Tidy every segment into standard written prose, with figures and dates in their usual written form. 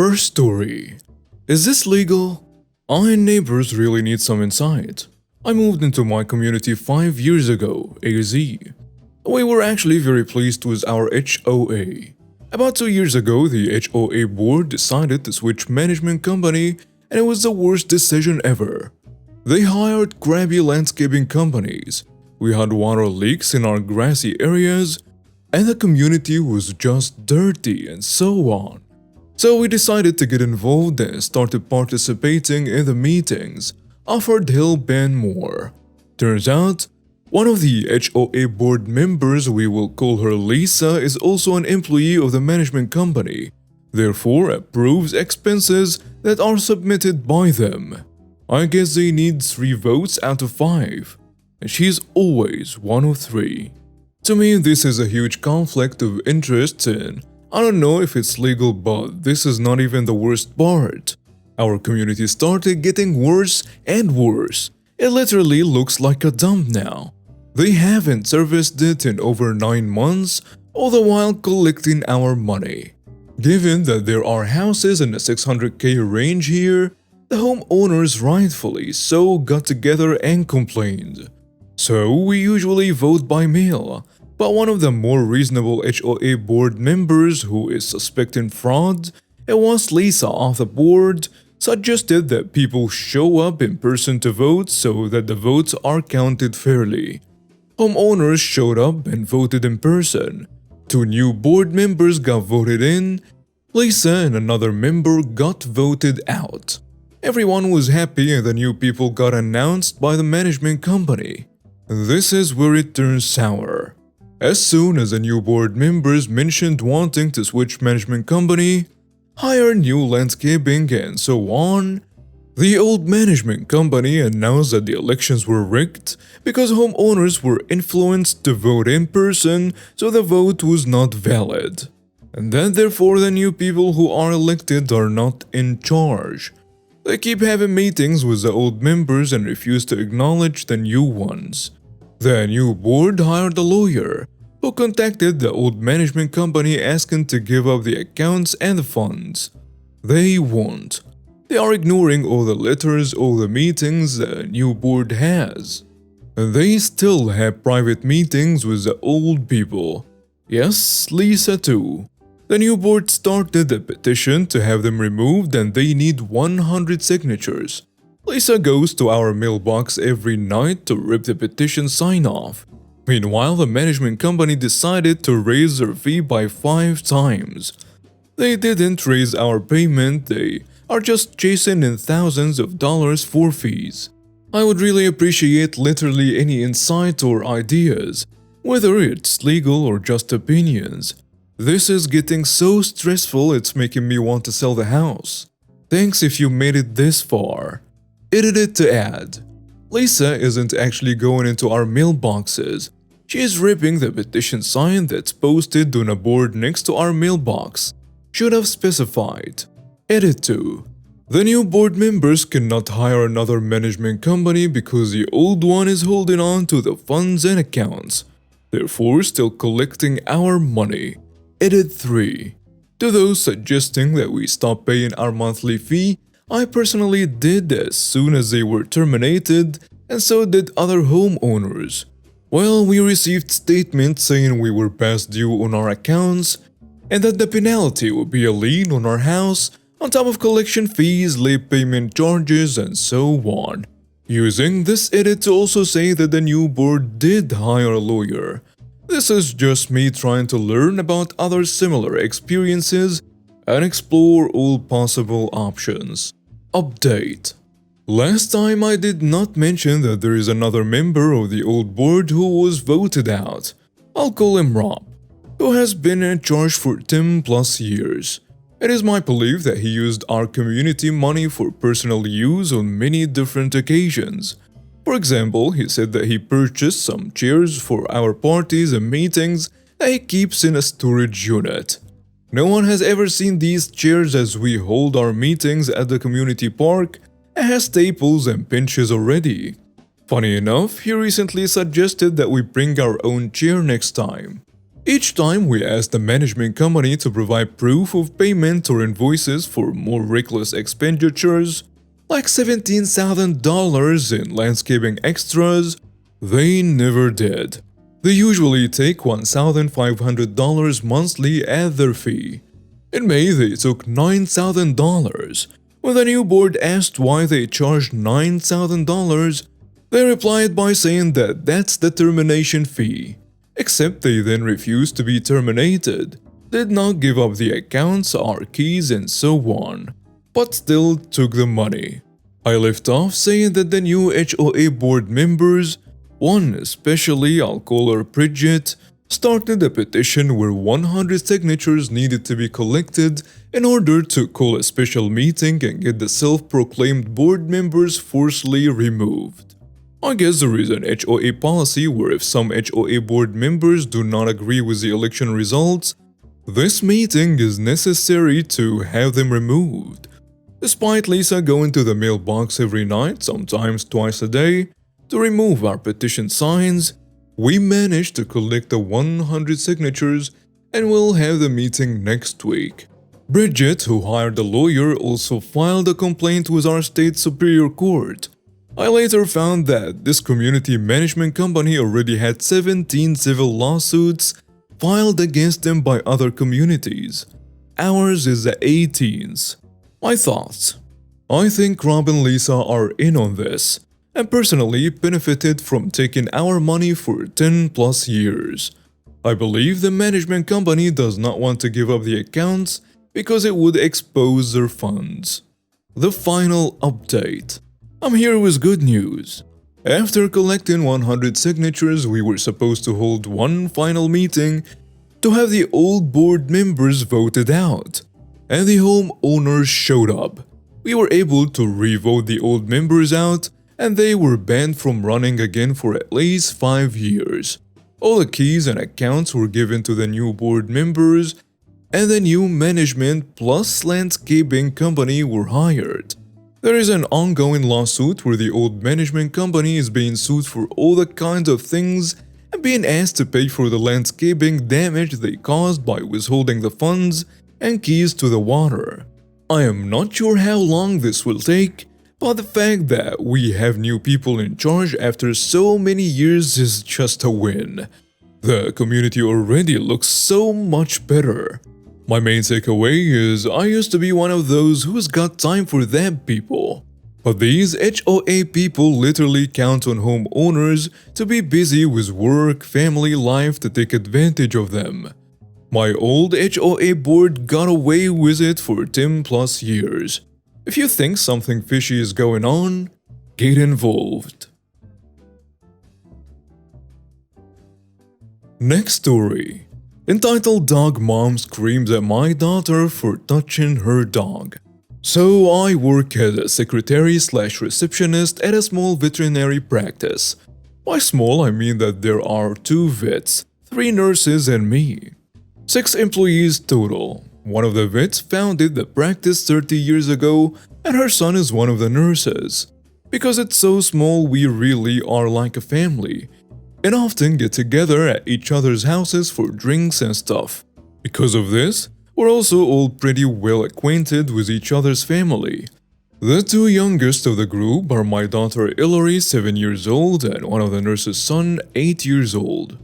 First story. Is this legal? I and neighbors really need some insight. I moved into my community 5 years ago, AZ. We were actually very pleased with our HOA. About 2 years ago, the HOA board decided to switch management company, and it was the worst decision ever. They hired crappy landscaping companies. We had water leaks in our grassy areas, and the community was just dirty and so on. So we decided to get involved and started participating in the meetings, offered help and more. Turns out, one of the HOA board members, we will call her Lisa, is also an employee of the management company, therefore approves expenses that are submitted by them. I guess they need 3 votes out of 5, and she's always one of 3. To me, this is a huge conflict of interests, and I don't know if it's legal, but this is not even the worst part. Our community started getting worse and worse. It literally looks like a dump now. They haven't serviced it in over 9 months, all the while collecting our money. Given that there are houses in the 600k range here, the homeowners rightfully so got together and complained. So we usually vote by mail, but one of the more reasonable HOA board members who is suspecting fraud and wants Lisa off the board suggested that people show up in person to vote so that the votes are counted fairly. Homeowners showed up and voted in person. 2 new board members got voted in. Lisa and another member got voted out. Everyone was happy and the new people got announced by the management company. This is where it turns sour. As soon as the new board members mentioned wanting to switch management company, hire new landscaping and so on, the old management company announced that the elections were rigged because homeowners were influenced to vote in person, so the vote was not valid. And that therefore the new people who are elected are not in charge. They keep having meetings with the old members and refuse to acknowledge the new ones. The new board hired a lawyer who contacted the old management company asking to give up the accounts and the funds. They won't. They are ignoring all the letters, all the meetings the new board has. They still have private meetings with the old people. Yes, Lisa too. The new board started a petition to have them removed and they need 100 signatures. Lisa goes to our mailbox every night to rip the petition sign-off. Meanwhile, the management company decided to raise their fee by 5 times. They didn't raise our payment, they are just chasing in thousands of dollars for fees. I would really appreciate literally any insight or ideas, whether it's legal or just opinions. This is getting so stressful it's making me want to sell the house. Thanks if you made it this far. Edited to add. Lisa isn't actually going into our mailboxes. She is ripping the petition sign that's posted on a board next to our mailbox. Should have specified. Edit 2. The new board members cannot hire another management company because the old one is holding on to the funds and accounts, therefore still collecting our money. Edit 3. To those suggesting that we stop paying our monthly fee, I personally did as soon as they were terminated, and so did other homeowners. Well, we received statements saying we were past due on our accounts, and that the penalty would be a lien on our house, on top of collection fees, late payment charges, and so on. Using this edit to also say that the new board did hire a lawyer. This is just me trying to learn about other similar experiences and explore all possible options. Update. Last time I did not mention that there is another member of the old board who was voted out. I'll call him Rob, who has been in charge for 10 plus years. It is my belief that he used our community money for personal use on many different occasions. For example, he said that he purchased some chairs for our parties and meetings that he keeps in a storage unit. No one has ever seen these chairs as we hold our meetings at the community park and has tables and benches already. Funny enough, he recently suggested that we bring our own chair next time. Each time we asked the management company to provide proof of payment or invoices for more reckless expenditures, like $17,000 in landscaping extras, they never did. They usually take $1,500 monthly as their fee. In May, they took $9,000. When the new board asked why they charged $9,000, they replied by saying that that's the termination fee. Except they then refused to be terminated, did not give up the accounts or keys and so on, but still took the money. I left off saying that the new HOA board members, one especially, I'll call her Bridget, started a petition where 100 signatures needed to be collected in order to call a special meeting and get the self-proclaimed board members forcibly removed. I guess there is an HOA policy where if some HOA board members do not agree with the election results, this meeting is necessary to have them removed. Despite Lisa going to the mailbox every night, sometimes twice a day, to remove our petition signs, we managed to collect the 100 signatures and will have the meeting next week. Bridget, who hired a lawyer, also filed a complaint with our state superior court. I later found that this community management company already had 17 civil lawsuits filed against them by other communities. Ours is the 18th. My thoughts. I think Rob and Lisa are in on this, and personally benefited from taking our money for 10 plus years. I believe the management company does not want to give up the accounts because it would expose their funds. The final update. I'm here with good news. After collecting 100 signatures, we were supposed to hold one final meeting to have the old board members voted out, and the homeowners showed up. We were able to re-vote the old members out, and they were banned from running again for at least 5 years. All the keys and accounts were given to the new board members, and the new management plus landscaping company were hired. There is an ongoing lawsuit where the old management company is being sued for all the kinds of things and being asked to pay for the landscaping damage they caused by withholding the funds and keys to the water. I am not sure how long this will take, but the fact that we have new people in charge after so many years is just a win. The community already looks so much better. My main takeaway is I used to be one of those who's got time for them people. But these HOA people literally count on homeowners to be busy with work, family life to take advantage of them. My old HOA board got away with it for 10 plus years. If you think something fishy is going on, get involved. Next story. Entitled Dog Mom Screams at My Daughter for Touching Her Dog. So I work as a secretary/receptionist at a small veterinary practice. By small I mean that there are 2 vets, 3 nurses and me. 6 employees total. One of the vets founded the practice 30 years ago and her son is one of the nurses. Because it's so small we really are like a family, and often get together at each other's houses for drinks and stuff. Because of this, we're also all pretty well acquainted with each other's family. The 2 youngest of the group are my daughter Hillary, 7 years old, and one of the nurse's son, 8 years old.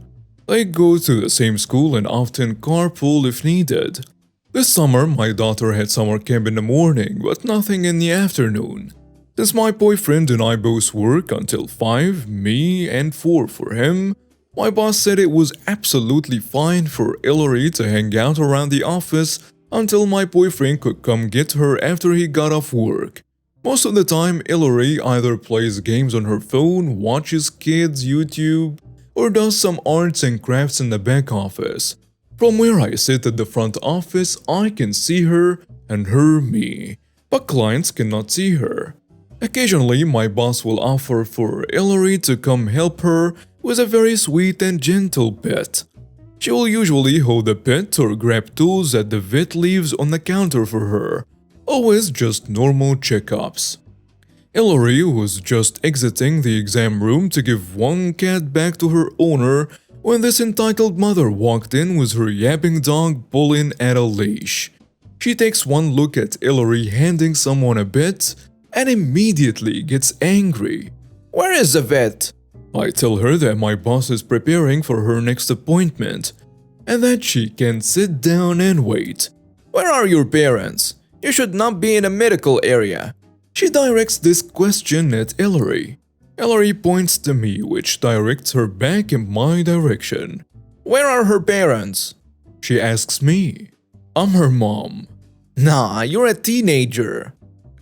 They go to the same school and often carpool if needed. This summer, my daughter had summer camp in the morning, but nothing in the afternoon. Since my boyfriend and I both work until 5, me and 4 for him, my boss said it was absolutely fine for Hillary to hang out around the office until my boyfriend could come get her after he got off work. Most of the time, Hillary either plays games on her phone, watches kids' YouTube, or does some arts and crafts in the back office. From where I sit at the front office, I can see her and her me, but clients cannot see her. Occasionally, my boss will offer for Hillary to come help her with a very sweet and gentle pet. She will usually hold the pet or grab tools that the vet leaves on the counter for her, always just normal checkups. Hillary was just exiting the exam room to give one cat back to her owner when this entitled mother walked in with her yapping dog pulling at a leash. She takes one look at Ellery handing someone a bit and immediately gets angry. "Where is the vet?" I tell her that my boss is preparing for her next appointment and that she can sit down and wait. "Where are your parents? You should not be in a medical area." She directs this question at Ellery. Ellery points to me, which directs her back in my direction. "Where are her parents?" She asks me. "I'm her mom." "Nah, you're a teenager."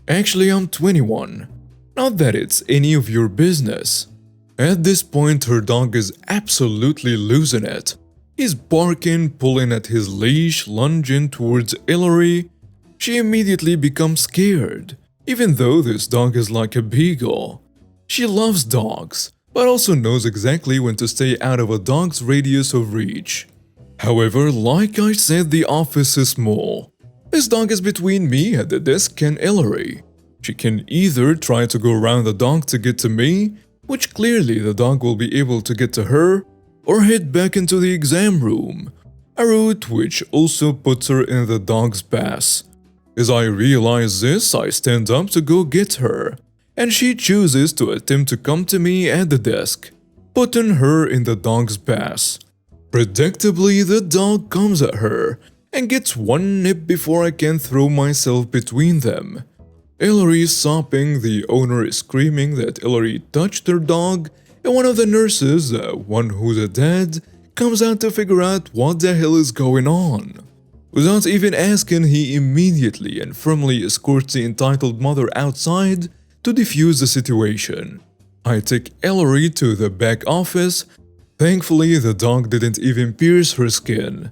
"Actually, I'm 21. Not that it's any of your business." At this point, her dog is absolutely losing it. He's barking, pulling at his leash, lunging towards Ellery. She immediately becomes scared, even though this dog is like a beagle. She loves dogs, but also knows exactly when to stay out of a dog's radius of reach. However, like I said, the office is small. This dog is between me at the desk and Ellery. She can either try to go around the dog to get to me, which clearly the dog will be able to get to her, or head back into the exam room, a route which also puts her in the dog's path. As I realize this, I stand up to go get her, and she chooses to attempt to come to me at the desk, putting her in the dog's path. Predictably, the dog comes at her and gets one nip before I can throw myself between them. Ellery is sobbing, the owner is screaming that Ellery touched her dog, and one of the nurses, one who's a dad, comes out to figure out what the hell is going on. Without even asking, he immediately and firmly escorts the entitled mother outside to defuse the situation. I take Ellery to the back office. Thankfully, the dog didn't even pierce her skin.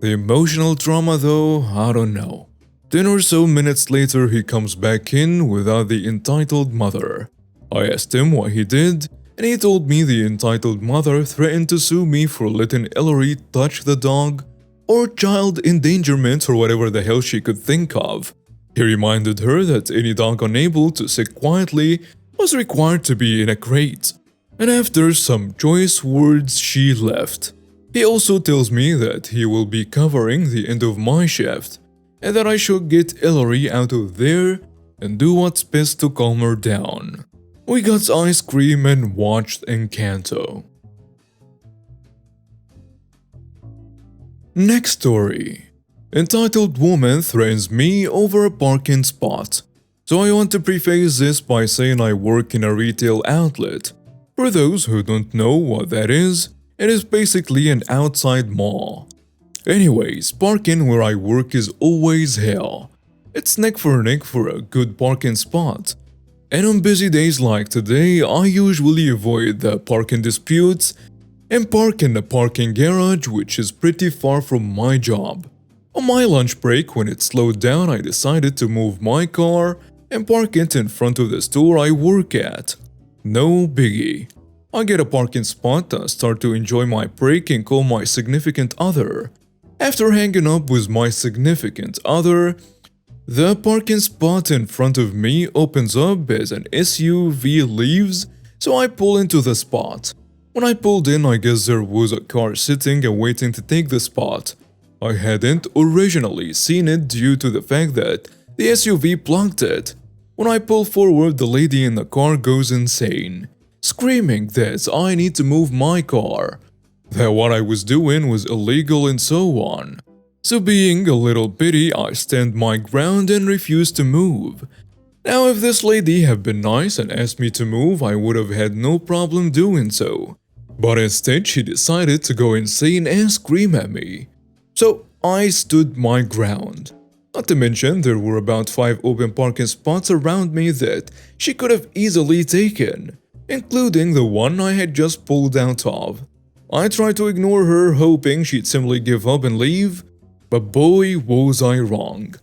The emotional trauma though, I don't know. 10 or so minutes later, he comes back in without the entitled mother. I asked him what he did, and he told me the entitled mother threatened to sue me for letting Ellery touch the dog, or child endangerment or whatever the hell she could think of. He reminded her that any dog unable to sit quietly was required to be in a crate, and after some choice words she left. He also tells me that he will be covering the end of my shift, and that I should get Ellery out of there and do what's best to calm her down. We got ice cream and watched Encanto. Next story. Entitled woman threatens me over a parking spot. So I want to preface this by saying I work in a retail outlet. For those who don't know what that is, it is basically an outside mall. Anyways, parking where I work is always hell. It's neck for a good parking spot. And on busy days like today, I usually avoid the parking disputes and park in the parking garage, which is pretty far from my job. On my lunch break, when it slowed down, I decided to move my car and park it in front of the store I work at. No biggie. I get a parking spot and start to enjoy my break and call my significant other. After hanging up with my significant other, the parking spot in front of me opens up as an SUV leaves, so I pull into the spot. When I pulled in, I guess there was a car sitting and waiting to take the spot. I hadn't originally seen it due to the fact that the SUV blocked it. When I pull forward, the lady in the car goes insane, screaming that I need to move my car, that what I was doing was illegal and so on. So being a little bitty, I stand my ground and refuse to move. Now if this lady had been nice and asked me to move, I would have had no problem doing so. But instead she decided to go insane and scream at me. So I stood my ground. Not to mention there were about 5 open parking spots around me that she could have easily taken, including the one I had just pulled out of. I tried to ignore her, hoping she'd simply give up and leave, but boy was I wrong.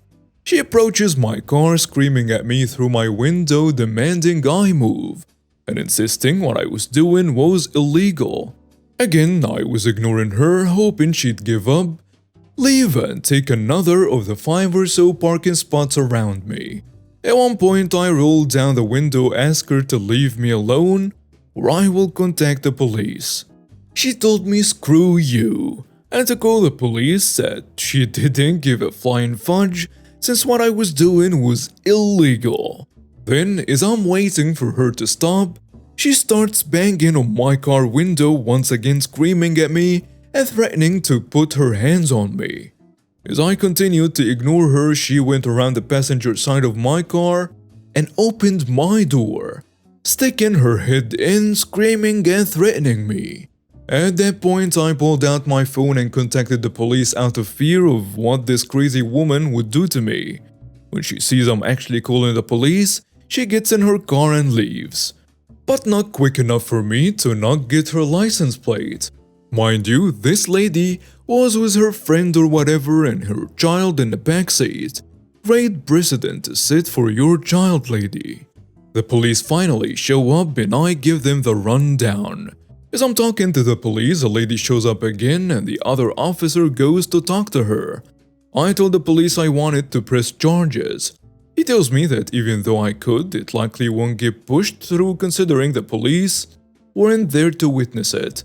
She approaches my car screaming at me through my window demanding I move, and insisting what I was doing was illegal. Again, I was ignoring her, hoping she'd give up, leave and take another of the 5 or so parking spots around me. At one point I rolled down the window, asked her to leave me alone or I will contact the police. She told me screw you, and to call the police said she didn't give a flying fudge since what I was doing was illegal. Then, as I'm waiting for her to stop, she starts banging on my car window once again, screaming at me and threatening to put her hands on me. As I continued to ignore her, she went around the passenger side of my car and opened my door, sticking her head in, screaming and threatening me. At that point, I pulled out my phone and contacted the police out of fear of what this crazy woman would do to me. When she sees I'm actually calling the police, she gets in her car and leaves. But not quick enough for me to not get her license plate. Mind you, this lady was with her friend or whatever and her child in the backseat. Great precedent to set for your child, lady. The police finally show up and I give them the rundown. As I'm talking to the police, a lady shows up again and the other officer goes to talk to her. I told the police I wanted to press charges. He tells me that even though I could, it likely won't get pushed through considering the police weren't there to witness it.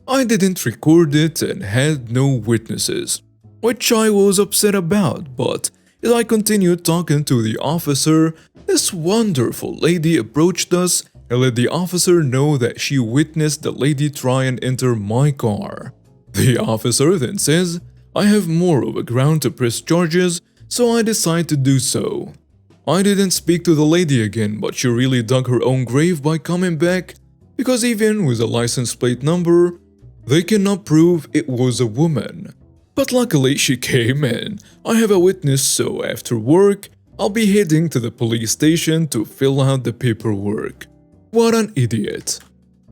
I didn't record it and had no witnesses, which I was upset about, but as I continued talking to the officer, this wonderful lady approached us and let the officer know that she witnessed the lady try and enter my car. The officer then says, I have more of a ground to press charges, so I decide to do so. I didn't speak to the lady again, but she really dug her own grave by coming back, because even with a license plate number, they cannot prove it was a woman. But luckily she came and I have a witness, so after work, I'll be heading to the police station to fill out the paperwork. What an idiot.